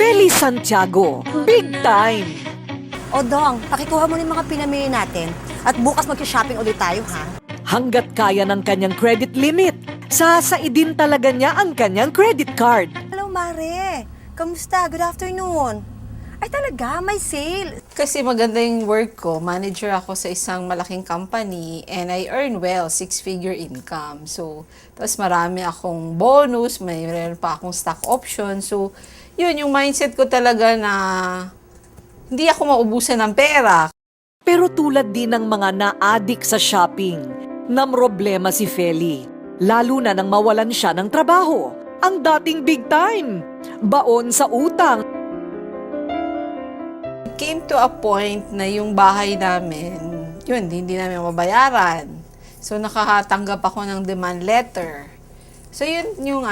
Feli Santiago, big time! O Dong, pakikuha mo yung mga pinamili natin at bukas mag-shopping ulit tayo, ha? Hanggat kaya ng kanyang credit limit, sasaidin talaga niya ang kanyang credit card. Hello, Mare. Kamusta? Good afternoon. Ay talaga, may sale. Kasi maganda yung work ko. Manager ako sa isang malaking company and I earn well, 6-figure income. So, tapos marami akong bonus, mayroon pa akong stock option. So, yun yung mindset ko talaga na hindi ako maubusan ng pera. Pero tulad din ng mga na-addict sa shopping, namroblema si Feli. Lalo na nang mawalan siya ng trabaho. Ang dating big time, baon sa utang. Came to a point na yung bahay namin, yun, hindi namin mabayaran. So, nakatanggap ako ng demand letter. So, yun yung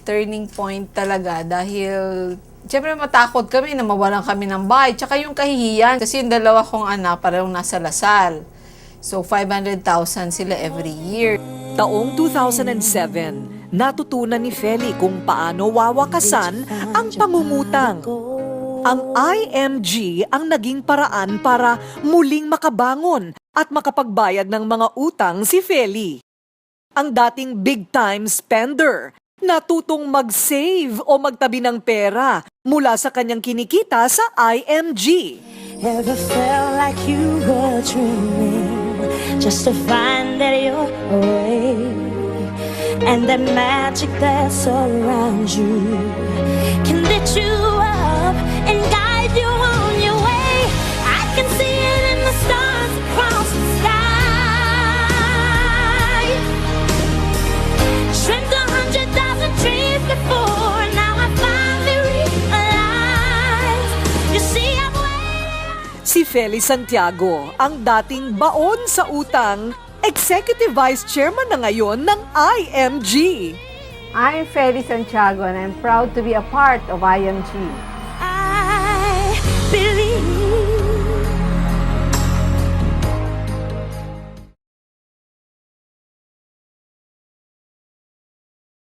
turning point talaga dahil, syempre matakot kami na mawalan kami ng bahay. Tsaka yung kahihiyan, kasi yung dalawa kong anak parang nasa Lasal. So, 500,000 sila every year. Taong 2007, natutunan ni Feli kung paano wawakasan ang pangungutang. Ang IMG ang naging paraan para muling makabangon at makapagbayad ng mga utang si Feli. Ang dating big-time spender, natutong mag-save o magtabi ng pera mula sa kanyang kinikita sa IMG. Ever felt like you were dreaming just to find that you're away, and that magic that's around you can lift you up and guide you on your way. I can see it in the stars across the sky. Dreamt 100,000 dreams before, now I finally realize. You see, I've waited. Si Feli Santiago, ang dating baon sa utang, Executive Vice Chairman na ngayon ng IMG. I'm Feli Santiago and I'm proud to be a part of IMG. I believe.